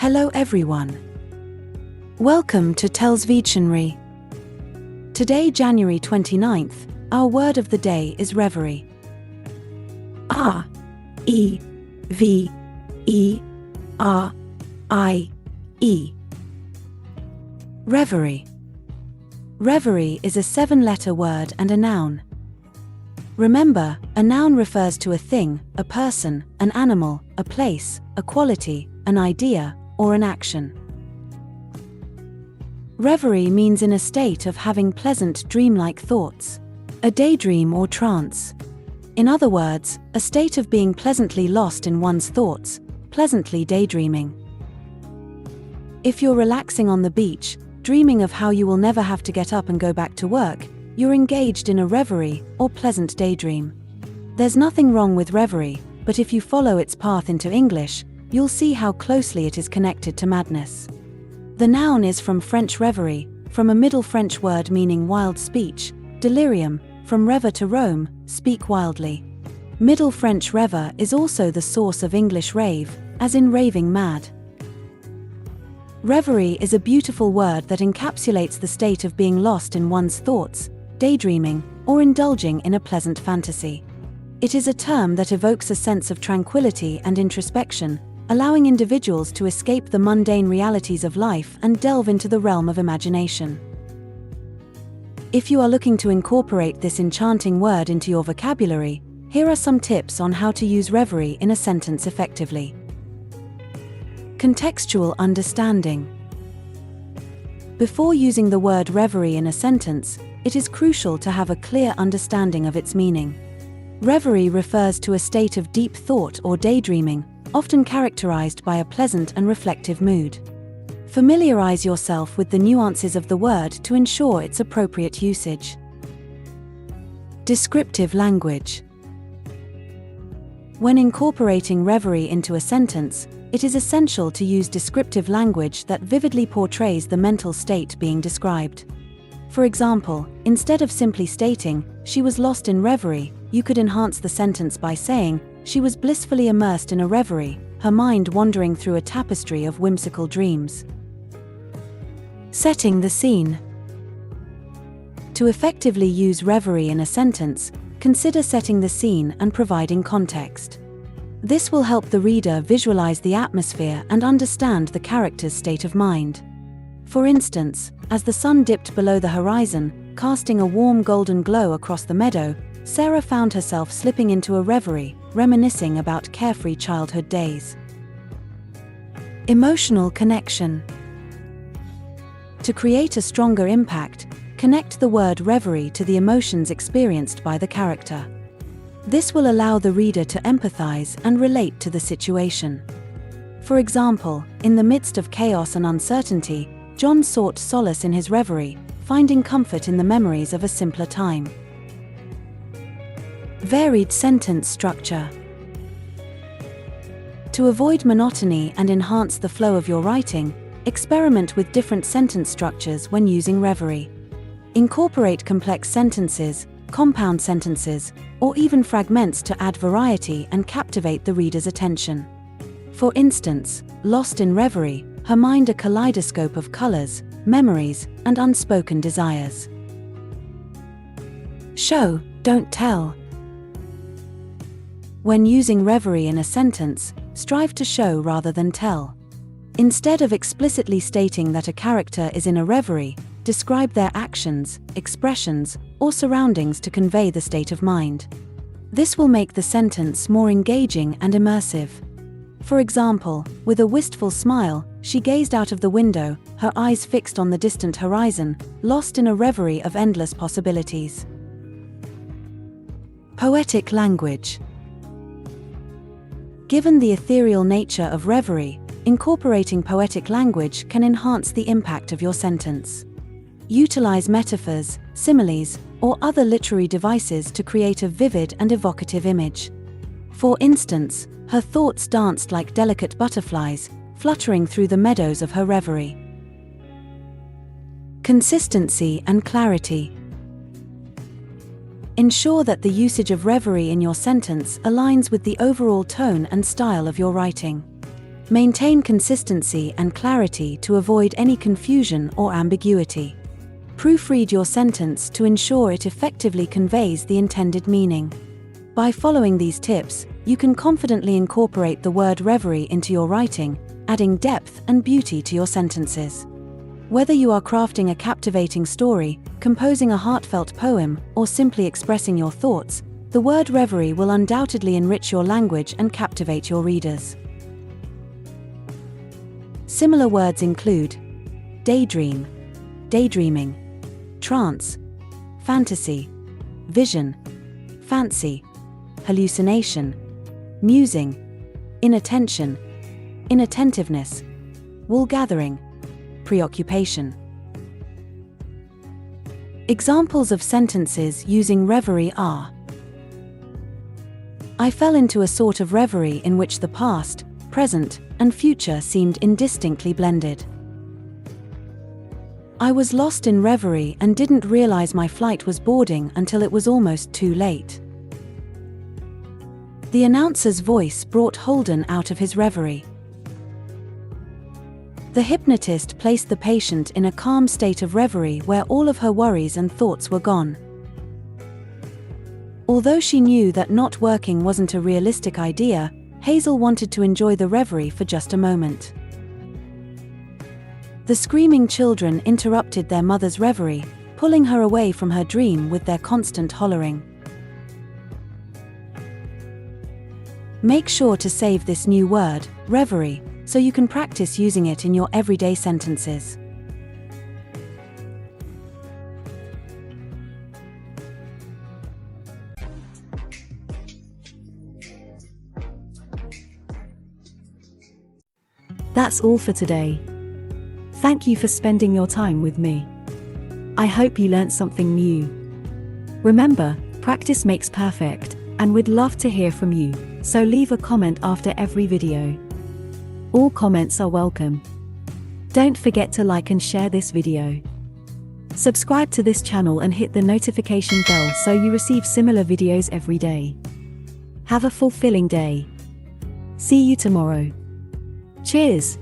Hello everyone. Welcome to TELLS Videtionary. Today, January 29th, our word of the day is reverie. R-E-V-E-R-I-E. Reverie. Reverie is a 7-letter word and a noun. Remember, a noun refers to a thing, a person, an animal, a place, a quality, an idea, or an action. Reverie means in a state of having pleasant dreamlike thoughts, a daydream or trance. In other words, a state of being pleasantly lost in one's thoughts, pleasantly daydreaming. If you're relaxing on the beach, dreaming of how you will never have to get up and go back to work, you're engaged in a reverie or pleasant daydream. There's nothing wrong with reverie, but if you follow its path into English, you'll see how closely it is connected to madness. The noun is from French reverie, from a Middle French word meaning wild speech, delirium, from rêve to roam, speak wildly. Middle French rêve is also the source of English rave, as in raving mad. Reverie is a beautiful word that encapsulates the state of being lost in one's thoughts, daydreaming, or indulging in a pleasant fantasy. It is a term that evokes a sense of tranquility and introspection, allowing individuals to escape the mundane realities of life and delve into the realm of imagination. If you are looking to incorporate this enchanting word into your vocabulary, here are some tips on how to use reverie in a sentence effectively. Contextual understanding. Before using the word reverie in a sentence, it is crucial to have a clear understanding of its meaning. Reverie refers to a state of deep thought or daydreaming, often characterized by a pleasant and reflective mood. Familiarize yourself with the nuances of the word to ensure its appropriate usage. Descriptive language. When incorporating reverie into a sentence, it is essential to use descriptive language that vividly portrays the mental state being described. For example, instead of simply stating, "She was lost in reverie," you could enhance the sentence by saying, "She was blissfully immersed in a reverie, her mind wandering through a tapestry of whimsical dreams." Setting the scene. To effectively use reverie in a sentence, consider setting the scene and providing context. This will help the reader visualize the atmosphere and understand the character's state of mind. For instance, as the sun dipped below the horizon, casting a warm golden glow across the meadow, Sarah found herself slipping into a reverie, reminiscing about carefree childhood days. Emotional connection. To create a stronger impact, connect the word reverie to the emotions experienced by the character. This will allow the reader to empathize and relate to the situation. For example, in the midst of chaos and uncertainty, John sought solace in his reverie, finding comfort in the memories of a simpler time. Varied sentence structure. To avoid monotony and enhance the flow of your writing, experiment with different sentence structures when using reverie. Incorporate complex sentences, compound sentences, or even fragments to add variety and captivate the reader's attention. For instance, lost in reverie, her mind a kaleidoscope of colors, memories, and unspoken desires. Show, don't tell. When using reverie in a sentence, strive to show rather than tell. Instead of explicitly stating that a character is in a reverie, describe their actions, expressions, or surroundings to convey the state of mind. This will make the sentence more engaging and immersive. For example, with a wistful smile, she gazed out of the window, her eyes fixed on the distant horizon, lost in a reverie of endless possibilities. Poetic language. Given the ethereal nature of reverie, incorporating poetic language can enhance the impact of your sentence. Utilize metaphors, similes, or other literary devices to create a vivid and evocative image. For instance, her thoughts danced like delicate butterflies, fluttering through the meadows of her reverie. Consistency and clarity. Ensure that the usage of reverie in your sentence aligns with the overall tone and style of your writing. Maintain consistency and clarity to avoid any confusion or ambiguity. Proofread your sentence to ensure it effectively conveys the intended meaning. By following these tips, you can confidently incorporate the word reverie into your writing, adding depth and beauty to your sentences. Whether you are crafting a captivating story, composing a heartfelt poem, or simply expressing your thoughts, the word reverie will undoubtedly enrich your language and captivate your readers. Similar words include daydream, daydreaming, trance, fantasy, vision, fancy, hallucination, musing, inattention, inattentiveness, wool gathering, preoccupation. Examples of sentences using reverie are: I fell into a sort of reverie in which the past, present, and future seemed indistinctly blended. I was lost in reverie and didn't realize my flight was boarding until it was almost too late. The announcer's voice brought Holden out of his reverie. The hypnotist placed the patient in a calm state of reverie where all of her worries and thoughts were gone. Although she knew that not working wasn't a realistic idea, Hazel wanted to enjoy the reverie for just a moment. The screaming children interrupted their mother's reverie, pulling her away from her dream with their constant hollering. Make sure to save this new word, reverie, so you can practice using it in your everyday sentences. That's all for today. Thank you for spending your time with me. I hope you learned something new. Remember, practice makes perfect, and we'd love to hear from you, so leave a comment after every video. All comments are welcome. Don't forget to like and share this video. Subscribe to this channel and hit the notification bell so you receive similar videos every day. Have a fulfilling day. See you tomorrow. Cheers!